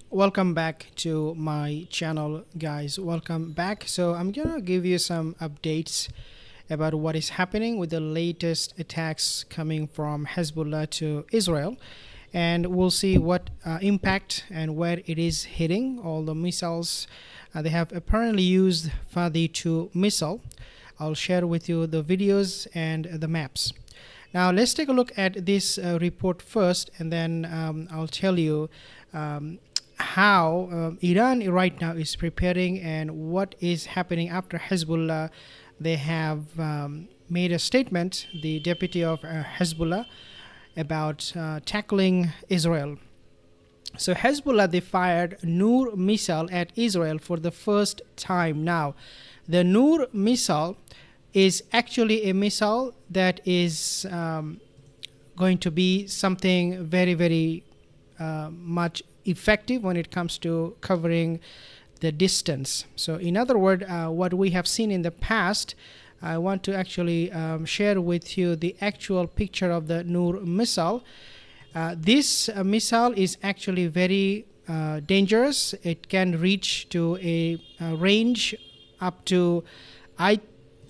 Welcome back to my channel, guys. Welcome back. So I'm gonna give you some updates about what is happening with the latest attacks coming from Hezbollah to Israel, and we'll see what impact and where it is hitting. All the missiles they have apparently used Fadi 2 missile. I'll share with you the videos and the maps. Now let's take a look at this report first, and then I'll tell you how Iran right now is preparing and what is happening after Hezbollah. They have made a statement, the deputy of Hezbollah, about tackling Israel. So Hezbollah, they fired Noor missile at Israel for the first time. Now the Noor missile is actually a missile that is going to be something very much effective when it comes to covering the distance. So in other words, what we have seen in the past, I want to actually share with you the actual picture of the Noor missile. This missile is actually very dangerous. It can reach to a range up to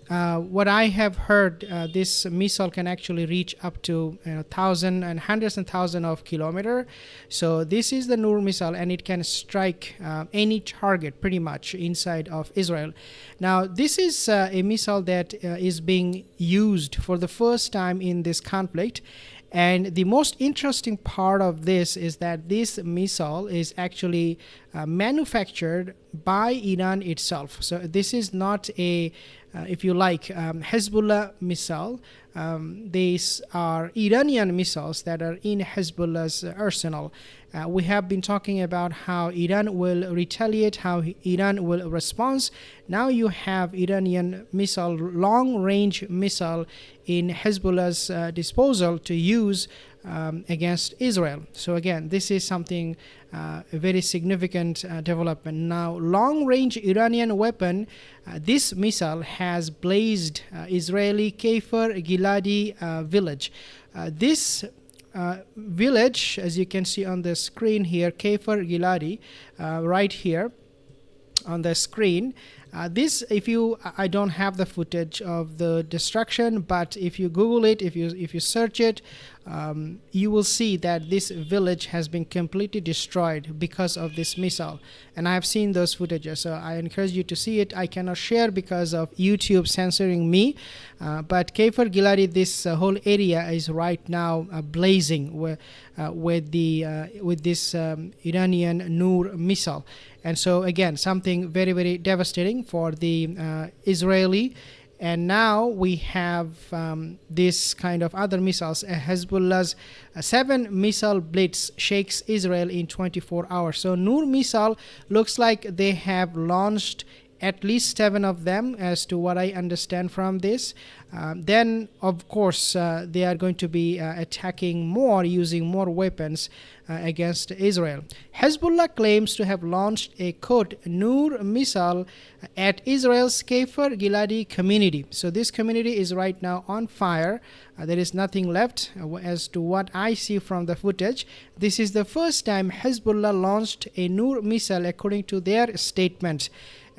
what I have heard, this missile can actually reach up to 1,000 and hundreds and thousands of kilometers. So this is the Noor missile, and it can strike any target pretty much inside of Israel. Now this is a missile that is being used for the first time in this conflict. And the most interesting part of this is that this missile is actually manufactured by Iran itself. So this is not a, if you like, Hezbollah missile. These are Iranian missiles that are in Hezbollah's arsenal. We have been talking about how Iran will retaliate, how Iran will respond. Now you have Iranian missile, long-range missile in Hezbollah's disposal to use against Israel. So again, this is something a very significant development. Now, long-range Iranian weapon, this missile has blazed Israeli Kafir Giladi village. This village, as you can see on the screen here, Kafir Giladi, right here on the screen. This, I don't have the footage of the destruction, but if you Google it, if you search it, you will see that this village has been completely destroyed because of this missile. And I have seen those footages, so I encourage you to see it. I cannot share because of YouTube censoring me, but Kafir Giladi, this whole area is right now blazing with this Iranian Noor missile. And so again, something very devastating for the Israeli. And now we have this kind of other missiles. Hezbollah's 7 missile blitz shakes Israel in 24 hours. So Noor missile looks like they have launched at least 7 of them, as to what I understand from this. Then of course they are going to be attacking more, using more weapons against Israel. Hezbollah claims to have launched a quote Noor missile at Israel's Kafir Giladi community. So this community is right now on fire. There is nothing left, as to what I see from the footage. This is the first time Hezbollah launched a Noor missile, according to their statement.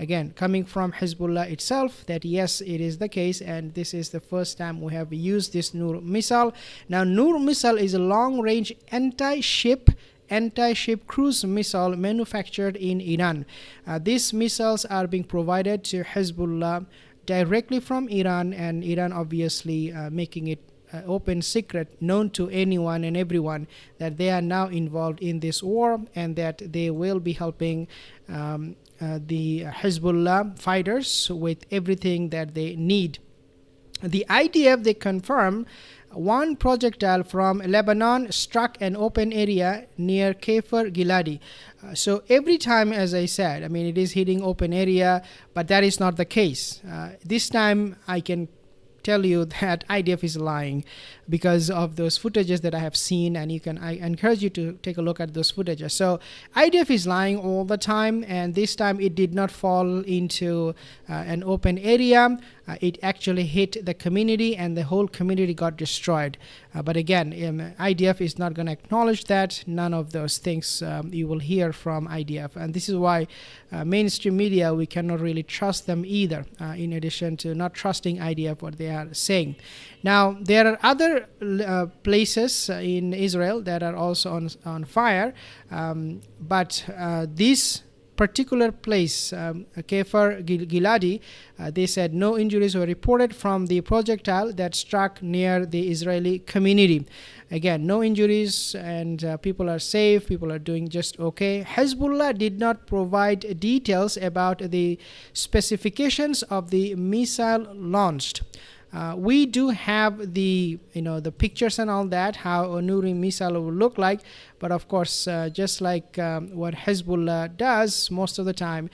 Again, coming from Hezbollah itself, that yes, it is the case, and this is the first time we have used this Noor missile. Now, Noor missile is a long-range anti-ship cruise missile manufactured in Iran. These missiles are being provided to Hezbollah directly from Iran, and Iran obviously making it open secret, known to anyone and everyone, that they are now involved in this war, and that they will be helping the Hezbollah fighters with everything that they need. The IDF, they confirm one projectile from Lebanon struck an open area near Kafir Giladi. So every time, as I said, I mean, it is hitting open area, but that is not the case. This time I can tell you that IDF is lying because of those footages that I have seen, and I encourage you to take a look at those footages. So IDF is lying all the time, and this time it did not fall into an open area. it actually hit the community and the whole community got destroyed. But again, IDF is not going to acknowledge that. None of those things you will hear from IDF. And this is why mainstream media, we cannot really trust them either, in addition to not trusting IDF, what they are saying. Now, there are other places in Israel that are also on fire, but this particular place, Kfar Giladi, they said no injuries were reported from the projectile that struck near the Israeli community. Again, no injuries, and people are safe, people are doing just okay. Hezbollah did not provide details about the specifications of the missile launched. We do have the pictures and all that, how a Nuri missile will look like, but of course, just like what Hezbollah does most of the time,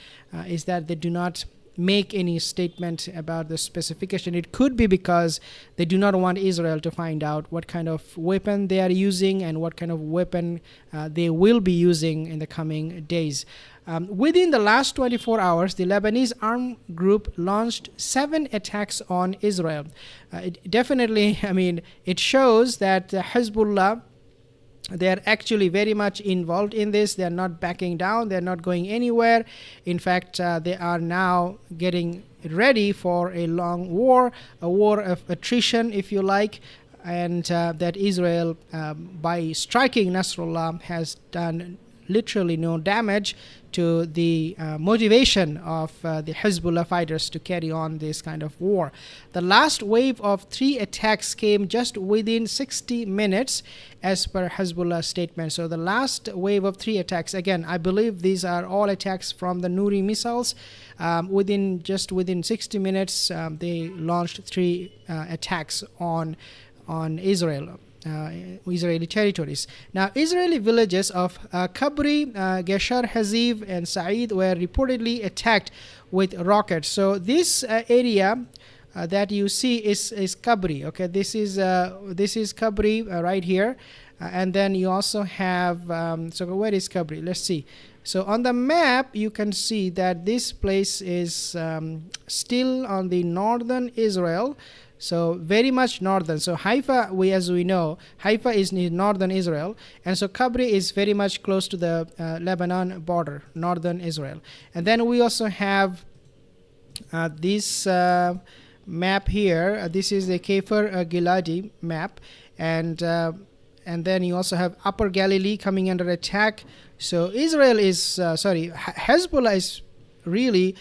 is that they do not make any statement about the specification. It could be because they do not want Israel to find out what kind of weapon they are using and what kind of weapon they will be using in the coming days. Within the last 24 hours, the Lebanese armed group launched 7 attacks on Israel. It shows that Hezbollah, they're actually very much involved in this. They're not backing down. They're not going anywhere. In fact, they are now getting ready for a long war, a war of attrition, if you like, and that Israel, by striking Nasrallah, has done literally no damage to the motivation of the Hezbollah fighters to carry on this kind of war. The last wave of 3 attacks came just within 60 minutes as per Hezbollah statement. So the last wave of 3 attacks, again, I believe these are all attacks from the Nuri missiles. Within 60 minutes, they launched 3 attacks on Israel. Israeli territories. Now, Israeli villages of Kabri, Geshar Haziv, and SYED were reportedly attacked with rockets. So this area that you see is Kabri. Okay, this is Kabri right here, and then you also have. So where is Kabri? Let's see. So on the map, you can see that this place is still on the northern Israel. So very much northern. So Haifa, as we know, Haifa is in northern Israel, and so Kabri is very much close to the Lebanon border, northern Israel. And then we also have this map here. This is the Kfar Giladi map, and then you also have Upper Galilee coming under attack. So Israel is Hezbollah is really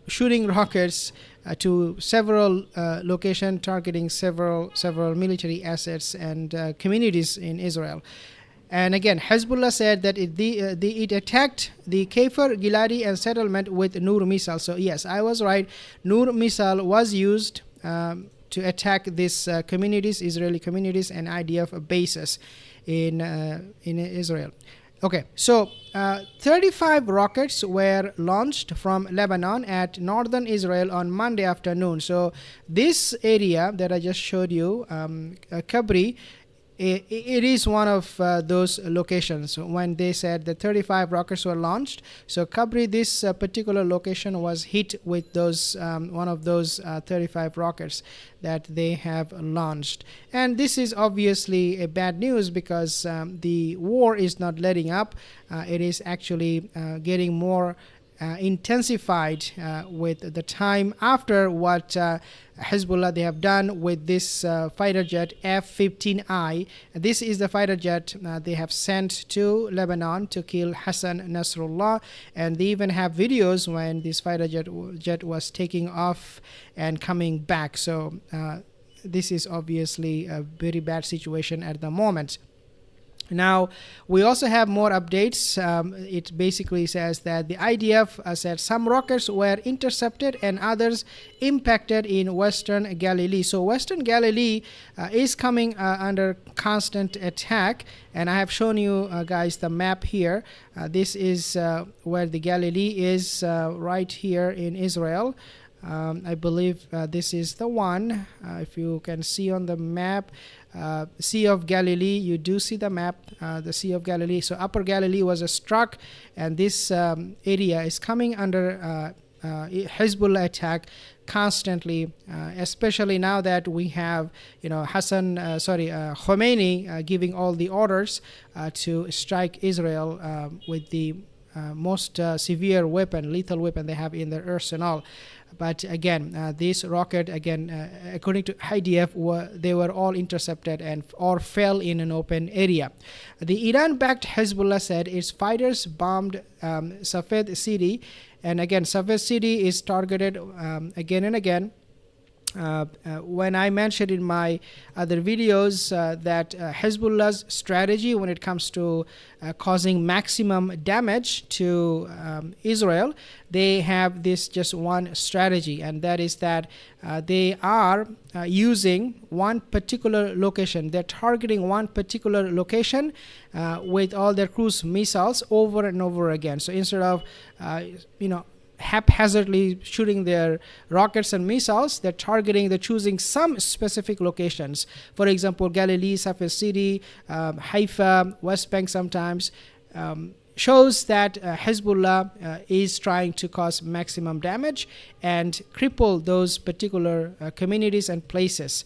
shooting rockets to several locations, targeting several military assets and communities in Israel. And again, Hezbollah said that it attacked the Kfar Giladi and settlement with Nur missile. So yes, I was right. Nur missile was used to attack these communities, Israeli communities, and IDF bases in Israel. Okay, so 35 rockets were launched from Lebanon at northern Israel on Monday afternoon. So this area that I just showed you, Kabri, it is one of those locations when they said the 35 rockets were launched. So Kabri, this particular location was hit with those one of those 35 rockets that they have launched. And this is obviously a bad news because the war is not letting up. It is actually getting more intensified with the time after what Hezbollah they have done with this fighter jet F-15I. This is the fighter jet they have sent to Lebanon to kill Hassan Nasrallah, and they even have videos when this fighter jet was taking off and coming back. So this is obviously a very bad situation at the moment. Now, we also have more updates. It basically says that the IDF said some rockets were intercepted and others impacted in Western Galilee. So Western Galilee is coming under constant attack, and I have shown you guys the map here. This is where the Galilee is, right here in Israel. I believe this is the one. If you can see on the map, Sea of Galilee, you do see the map, the Sea of Galilee. So Upper Galilee was struck, and this area is coming under Hezbollah attack constantly, especially now that we have Khomeini giving all the orders to strike Israel with the most severe weapon, lethal weapon they have in their arsenal. But again, this rocket, according to IDF, they were all intercepted or fell in an open area. The Iran-backed Hezbollah said its fighters bombed SYED city, and again, SYED city is targeted again and again. When I mentioned in my other videos that Hezbollah's strategy when it comes to causing maximum damage to Israel, they have this just one strategy, and that is that they are using one particular location. They're targeting one particular location with all their cruise missiles over and over again. So instead of haphazardly shooting their rockets and missiles, they're choosing some specific locations. For example, Galilee, SYED city, Haifa, West Bank sometimes. Shows that Hezbollah is trying to cause maximum damage and cripple those particular communities and places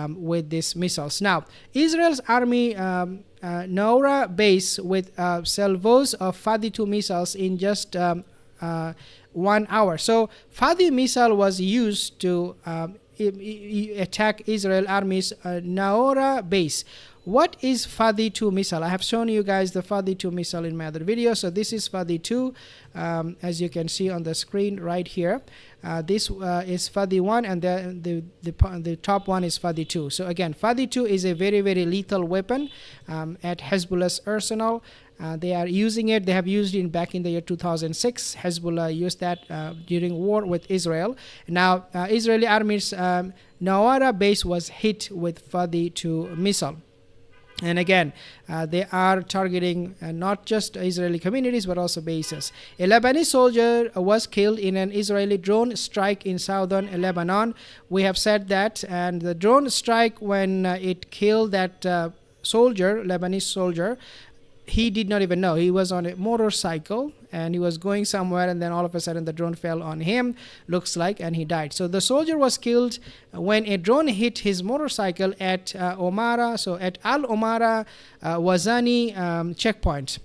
with these missiles. Now, Israel's army Noura base with salvos of Fadi-2 missiles in just 1 hour. So Fadi missile was used to attack Israel Army's Noura base. What is Fadi-2 missile? I have shown you guys the Fadi-2 missile in my other video. So this is Fadi-2, as you can see on the screen right here. This is Fadi-1, and the top one is Fadi-2. So again, Fadi-2 is a very, very lethal weapon at Hezbollah's arsenal. They are using it. They have used it back in the year 2006. Hezbollah used that during war with Israel. Now, Israeli army's Noura base was hit with Fadi-2 missile. And again, they are targeting not just Israeli communities, but also bases. A Lebanese soldier was killed in an Israeli drone strike in southern Lebanon. We have said that. And the drone strike, when it killed that Lebanese soldier, he did not even know. He was on a motorcycle and he was going somewhere, and then all of a sudden the drone fell on him, looks like, and he died. So the soldier was killed when a drone hit his motorcycle at Omara, so at Al Omara Wazani checkpoint.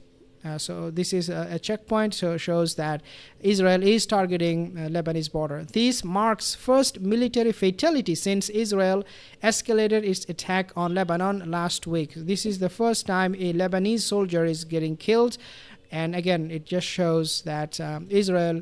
So this is a checkpoint, so it shows that Israel is targeting Lebanese border. This marks first military fatality since Israel escalated its attack on Lebanon last week. This is the first time a Lebanese soldier is getting killed. And again, it just shows that Israel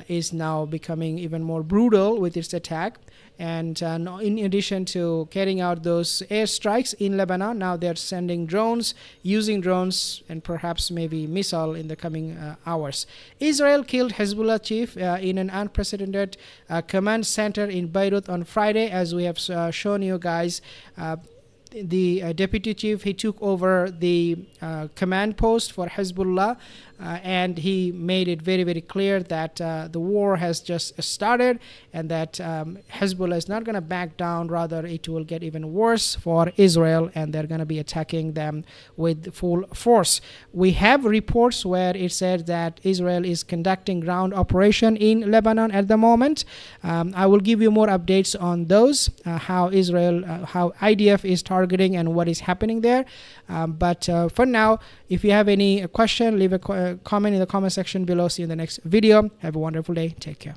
is now becoming even more brutal with its attack. And in addition to carrying out those airstrikes in Lebanon, now they're sending drones, using drones, and perhaps maybe missile in the coming hours. Israel killed Hezbollah chief in an unprecedented command center in Beirut on Friday, as we have shown you guys. The deputy chief, he took over the command post for Hezbollah, and he made it very, very clear that the war has just started, and that Hezbollah is not going to back down. Rather, it will get even worse for Israel, and they're going to be attacking them with full force. We have reports where it said that Israel is conducting ground operation in Lebanon at the moment. I will give you more updates on those, how IDF is targeting and what is happening there. But for now, if you have any question, leave a comment in the comment section below. See you in the next video. Have a wonderful day. Take care.